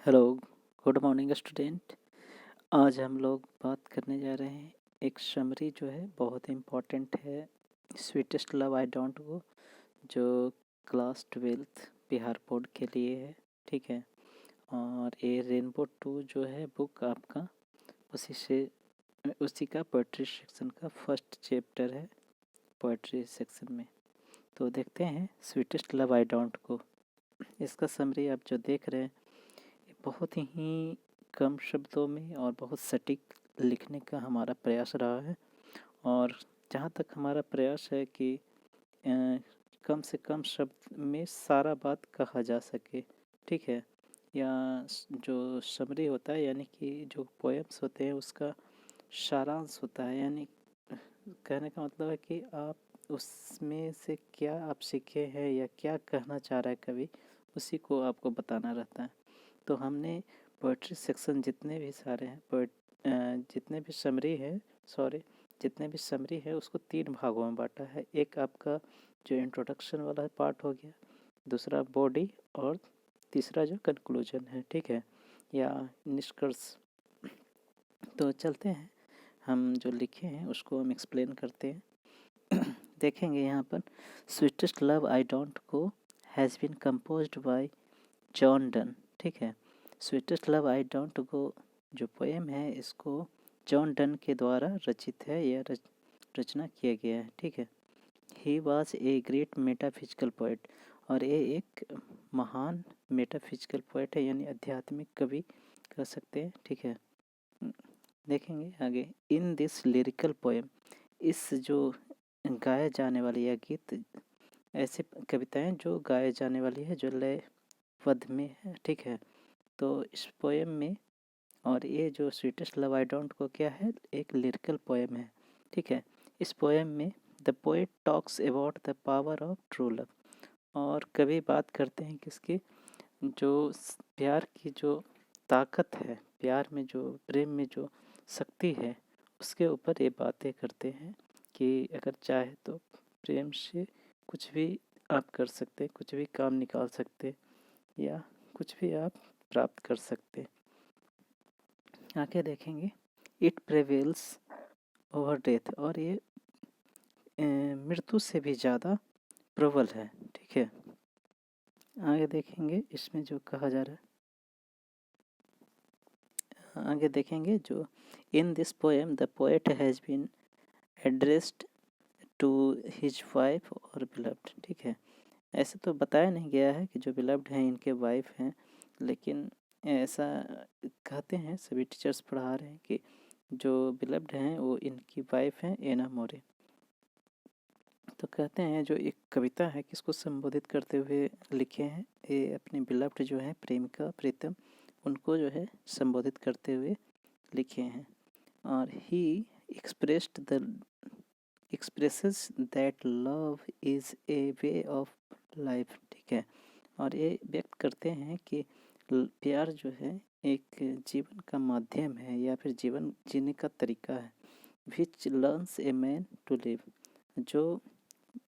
Hello, good morning student. आज हम लोग बात करने जा रहे हैं एक समरी जो है बहुत इम्पोर्टेंट है। Sweetest love I don't go, जो क्लास 12th बिहार बोर्ड के लिए है। ठीक है। और ये रेनबो 2 जो है बुक आपका उसी का पोइट्री सेक्शन का फर्स्ट चैप्टर है पोइट्री सेक्शन में। तो देखते हैं स्वीटेस्ट लव आई डोंट गो। इसका समरी आप जो देख रहे हैं बहुत ही कम शब्दों में और बहुत सटीक लिखने का हमारा प्रयास रहा है। और जहाँ तक हमारा प्रयास है कि कम से कम शब्द में सारा बात कहा जा सके। ठीक है। या जो समरी होता है यानी कि जो पोएम्स होते हैं उसका सारांश होता है, यानी कहने का मतलब है कि आप उसमें से क्या आप सीखे हैं या क्या कहना चाह रहा है कवि, उसी को आपको बताना रहता है। तो हमने पोइट्री सेक्शन जितने भी सारे हैं जितने भी समरी है उसको 3 भागों में बांटा है। एक आपका जो इंट्रोडक्शन वाला पार्ट हो गया, दूसरा बॉडी, और तीसरा जो कंक्लूजन है। ठीक है, या निष्कर्ष। तो चलते हैं, हम जो लिखे हैं उसको हम एक्सप्लेन करते हैं। देखेंगे यहाँ पर sweetest love I don't go has been composed by John Donne. ठीक है। Sweetest love I don't go जो पोएम है इसको जॉन डन के द्वारा रचित है या रचना किया गया है। ठीक है। He was a great metaphysical poet, और ये एक महान मेटाफिजिकल पोएट है यानी आध्यात्मिक कवि कह सकते हैं। ठीक है। देखेंगे आगे। इन दिस लिरिकल पोएम, इस जो गाए जाने वाली या गीत, ऐसे कविताएं जो गाए जाने वाली है जो लयबद्ध में है। ठीक है। तो इस पोएम में, और ये जो स्वीटेस्ट लव आई डोंट को क्या है, एक लिरिकल पोएम है। ठीक है। इस पोएम में the poet talks about the power of true love, और कवि बात करते हैं किसकी, जो प्यार की जो ताकत है, प्यार में जो प्रेम में जो शक्ति है, उसके ऊपर ये बातें करते हैं कि अगर चाहे तो प्रेम से कुछ भी आप कर सकते, कुछ भी काम निकाल सकते, या कुछ भी आप प्राप्त कर सकते। आगे देखेंगे इट प्रेवेल्स ओवर डेथ, और ये मृत्यु से भी ज़्यादा प्रबल है। ठीक है। आगे देखेंगे इसमें जो कहा जा रहा है, आगे देखेंगे जो in this poem the poet has been addressed to his wife और बिलव्ड। ठीक है। ऐसे तो बताया नहीं गया है कि जो बिलव्ड हैं इनके वाइफ हैं, लेकिन ऐसा कहते हैं, सभी टीचर्स पढ़ा रहे हैं कि जो बिलव्ड हैं वो इनकी वाइफ हैं एना मोरे। तो कहते हैं जो एक कविता है किसको संबोधित करते हुए लिखे हैं, ये अपने बिलव्ड जो है प्रेमिका प्रीतम, उनको जो है संबोधित करते हुए लिखे हैं। और ही expresses that love is a way of life. ठीक है। और ये व्यक्त करते हैं कि प्यार जो है एक जीवन का माध्यम है या फिर जीवन जीने का तरीका है। Which learns a man to live, जो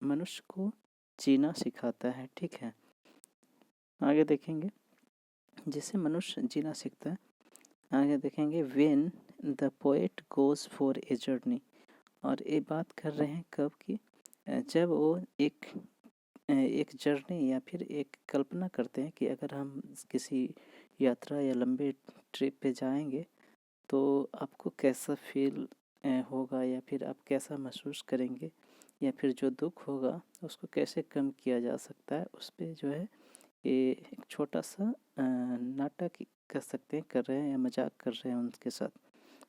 मनुष्य को जीना सिखाता है। ठीक है। आगे देखेंगे जिससे मनुष्य जीना सीखता है। आगे देखेंगे when the poet goes for a journey, और ये बात कर रहे हैं कब की, जब वो एक जर्नी या फिर एक कल्पना करते हैं कि अगर हम किसी यात्रा या लंबे ट्रिप पे जाएंगे तो आपको कैसा फील होगा, या फिर आप कैसा महसूस करेंगे, या फिर जो दुख होगा उसको कैसे कम किया जा सकता है, उस पर जो है ये एक छोटा सा नाटक कर सकते हैं, कर रहे हैं या मजाक कर रहे हैं उनके साथ।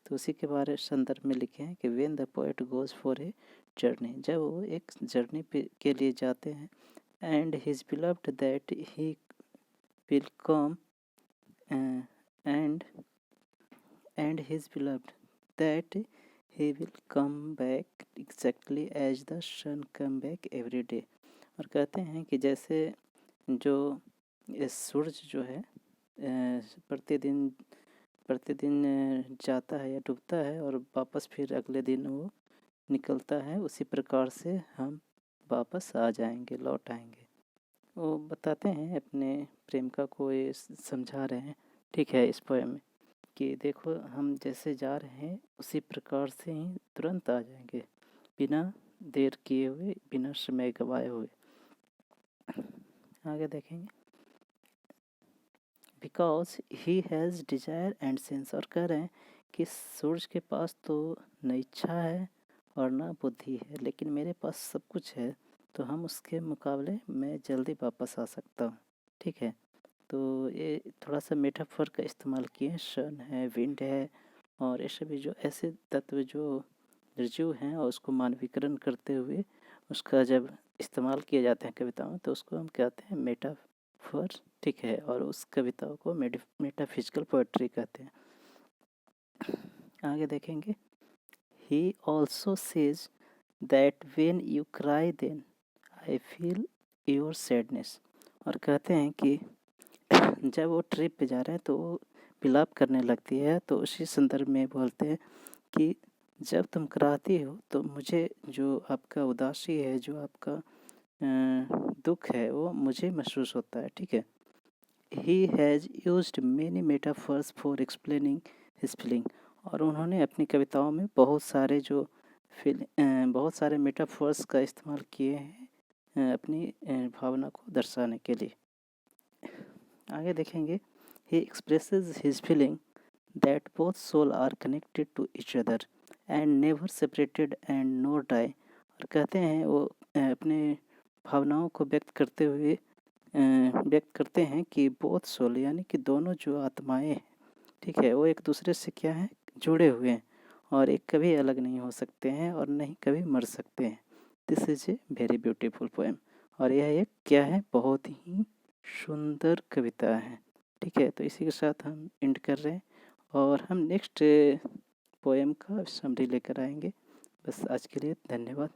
तो उसी के बारे संदर्भ में लिखे हैं कि when the poet goes for a journey, जब वो एक जर्नी पे के लिए जाते हैं, and his beloved that he will come and his beloved that he will come back exactly as the sun come back every day. और कहते हैं कि जैसे जो सूरज जो है प्रतिदिन जाता है या डूबता है और वापस फिर अगले दिन वो निकलता है, उसी प्रकार से हम वापस आ जाएंगे, लौट आएंगे। वो बताते हैं अपने प्रेमिका को, ये समझा रहे हैं ठीक है इस पोएम में कि देखो हम जैसे जा रहे हैं उसी प्रकार से ही तुरंत आ जाएंगे, बिना देर किए हुए, बिना समय गवाए हुए। आगे देखेंगे, because he has desire and sense, और कह रहे हैं कि सूरज के पास तो न इच्छा है और ना बुद्धि है, लेकिन मेरे पास सब कुछ है, तो हम उसके मुकाबले मैं जल्दी वापस आ सकता हूँ। ठीक है, तो ये थोड़ा सा मेटाफर का इस्तेमाल किए, सन है, विंड है, और ये सभी जो ऐसे तत्व जो निर्जीव हैं और उसको मानवीकरण करते हुए उसका जब इस्तेमाल किए जाते हैं कविताओं में, तो उसको हम कहते हैं मेटाफर। ठीक है, और उस कविताओं को मेटाफिजिकल पोएट्री कहते हैं। आगे देखेंगे, he also says that when you cry then I feel your sadness, और कहते हैं कि जब वो ट्रिप पे जा रहे हैं तो वो विलाप करने लगती है, तो उसी संदर्भ में बोलते हैं कि जब तुम कराती हो तो मुझे जो आपका उदासी है, जो आपका दुख है, वो मुझे महसूस होता है। ठीक है, he has used many metaphors for explaining his feeling, और उन्होंने अपनी कविताओं में बहुत सारे जो बहुत सारे मेटाफर्स का इस्तेमाल किए हैं अपनी भावना को दर्शाने के लिए। आगे देखेंगे, he expresses his feeling that both soul are connected to each other and never separated and nor die, और कहते हैं वो अपने भावनाओं को व्यक्त करते हैं कि बोथ सोल यानी कि दोनों जो आत्माएं हैं, ठीक है, वो एक दूसरे से क्या है, जुड़े हुए हैं, और एक कभी अलग नहीं हो सकते हैं और नहीं कभी मर सकते हैं। This is a very beautiful poem, और यह एक क्या है, बहुत ही सुंदर कविता है। ठीक है, तो इसी के साथ हम एंड कर रहे हैं और हम नेक्स्ट पोएम का समरी लेकर आएंगे। बस आज के लिए धन्यवाद।